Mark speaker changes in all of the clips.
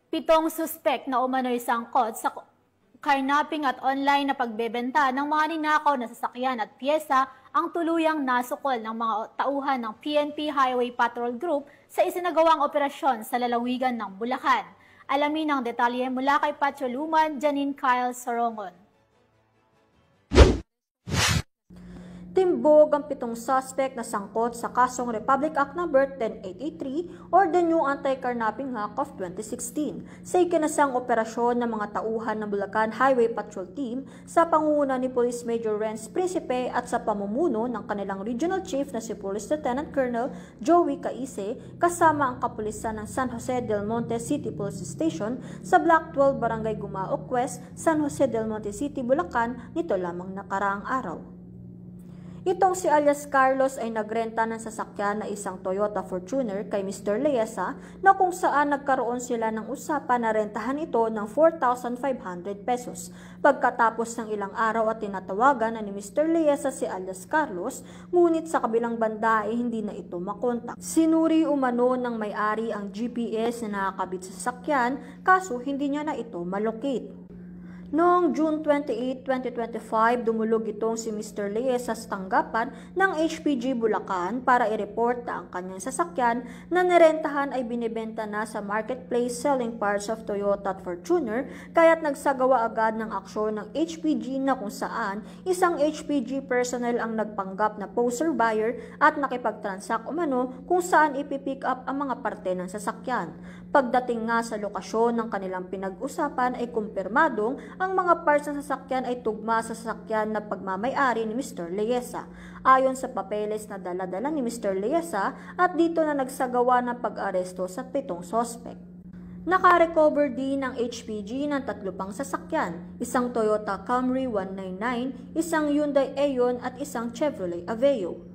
Speaker 1: Pitong suspek na umano'y sangkot sa carnapping at online na pagbebenta ng mga ninakaw na sasakyan at piyesa ang tuluyang nasukol ng mga tauhan ng PNP Highway Patrol Group sa isinagawang operasyon sa lalawigan ng Bulacan. Alamin ang detalye mula kay Patroluman Janine Kyle Sorongon.
Speaker 2: Timbog ang 7 suspect na sangkot sa kasong Republic Act No. 10883 or the new Anti-Carnapping Act of 2016 sa ikinasang operasyon ng mga tauhan ng Bulacan Highway Patrol Team sa pangunguna ni Police Major Renz Principe at sa pamumuno ng kanilang Regional Chief na si Police Lieutenant Colonel Joey Caise kasama ang kapulisan ng San Jose del Monte City Police Station sa Block 12 Barangay Gumaok West, San Jose del Monte City, Bulacan nito lamang nakaraang araw. Itong si alias Carlos ay nagrenta ng sasakyan na isang Toyota Fortuner kay Mr. Leesa na kung saan nagkaroon sila ng usapan na rentahan ito ng 4,500 pesos. Pagkatapos ng ilang araw at tinatawagan na ni Mr. Leesa si alias Carlos, ngunit sa kabilang banda ay hindi na ito makontak. Sinuri umano ng may-ari ang GPS na nakakabit sa sasakyan kaso hindi niya na ito malocate. Noong June 28, 2025, dumulog itong si Mr. Leesa sa tanggapan ng HPG Bulacan para i-report na ang kanyang sasakyan na nirentahan ay binibenta na sa marketplace selling parts of Toyota at Fortuner kaya't nagsagawa agad ng aksyon ng HPG na kung saan isang HPG personnel ang nagpanggap na poser buyer at nakipag-transact umano kung saan ipipick up ang mga parte ng sasakyan. Pagdating nga sa lokasyon ng kanilang pinag-usapan ay kumpirmadong ang mga parts ng sasakyan ay tugma sa sasakyan na pagmamay-ari ni Mr. Leesa. Ayon sa papeles na dala-dala ni Mr. Leesa at dito na nagsagawa ng pag-aresto sa 7 suspect. Nakarecover din ng HPG ng 3 pang sasakyan, isang Toyota Camry 199, isang Hyundai Eon at isang Chevrolet Aveo.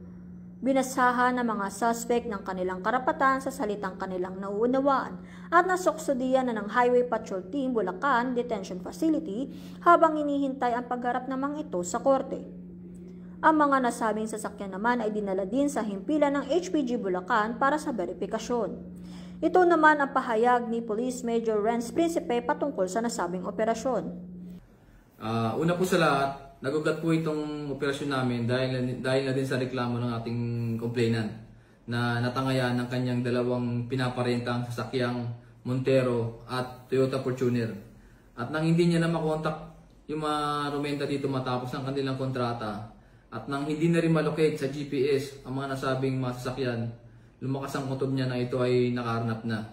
Speaker 2: Binasahan ng mga suspect ng kanilang karapatan sa salitang kanilang nauunawaan at nasuksodiyan na ng Highway Patrol Team Bulacan Detention Facility habang hinihintay ang pagharap namang ito sa korte. Ang mga nasabing sasakyan naman ay dinala din sa himpilan ng HPG Bulacan para sa verifikasyon. Ito naman ang pahayag ni Police Major Renz Principe patungkol sa nasabing operasyon.
Speaker 3: Una po sa lahat, nagugat po itong operasyon namin dahil na din sa reklamo ng ating complainant na natangayan ng kanyang dalawang pinaparentang sasakyang Montero at Toyota Fortuner. At nang hindi niya na makontak yung mga rumenta dito matapos ang kanilang kontrata at nang hindi na rin malocate sa GPS ang mga nasabing mga sasakyan, lumakas ang kutob niya na ito ay nakaharnap na.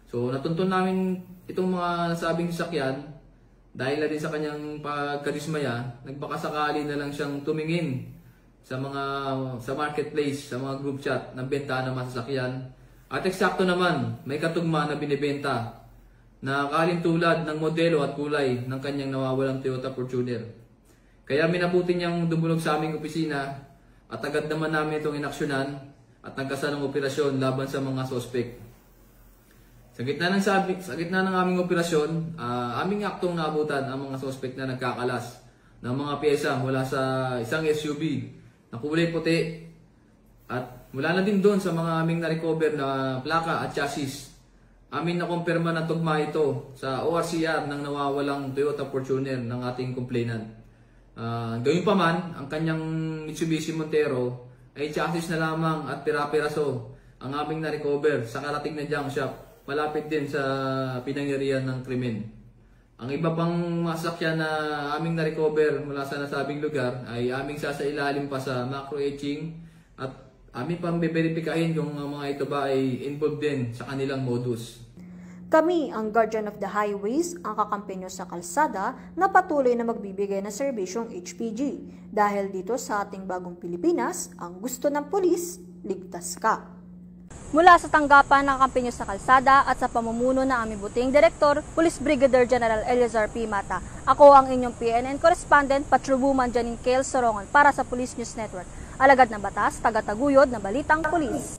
Speaker 3: So natuntun namin itong mga nasabing sasakyan. Dahil na din sa kanyang pagkadismaya, nagbakasakali na lang siyang tumingin sa marketplace, sa mga group chat ng benta ng mga sasakyan. At eksakto naman, may katugma na binibenta na kalintulad ng modelo at kulay ng kanyang nawawalang Toyota Fortuner. Kaya minabuti niyang dumulog sa aming opisina at agad naman namin itong inaksyonan at nagkasa ng operasyon laban sa mga sospek. Sa gitna ng aming operasyon, aming aktong naabutan ang mga sospek na nagkakalas ng mga pyesa mula sa isang SUV na kulay puti at mula na din doon sa mga aming na-recover na plaka at chassis. Amin na kumpirma na tugma ito sa ORCR ng nawawalang Toyota Fortuner ng ating complainant. Gayun pa man, ang kanyang Mitsubishi Montero ay chassis na lamang at pira-piraso ang aming na-recover sa karating na junk shop. Malapit din sa pinangyarihan ng krimen. Ang iba pang masakyan na aming na-recover mula sa nasabing lugar ay aming sasailalim pa sa macro-etching at aming pang beberipikahin kung ang mga ito ba ay involved din sa kanilang modus.
Speaker 2: Kami, ang Guardian of the Highways, ang kakampi nyo sa kalsada na patuloy na magbibigay ng serbisyong HPG. Dahil dito sa ating bagong Pilipinas, ang gusto ng pulis, ligtas ka.
Speaker 4: Mula sa tanggapan ng kampanyo sa kalsada at sa pamumuno ng aming buting Direktor, Police Brigadier General Eleazar P. Mata. Ako ang inyong PNN Correspondent, Patroluman Janine Kyle Sorongon para sa Police News Network. Alagad ng batas, tagataguyod na balitang pulis.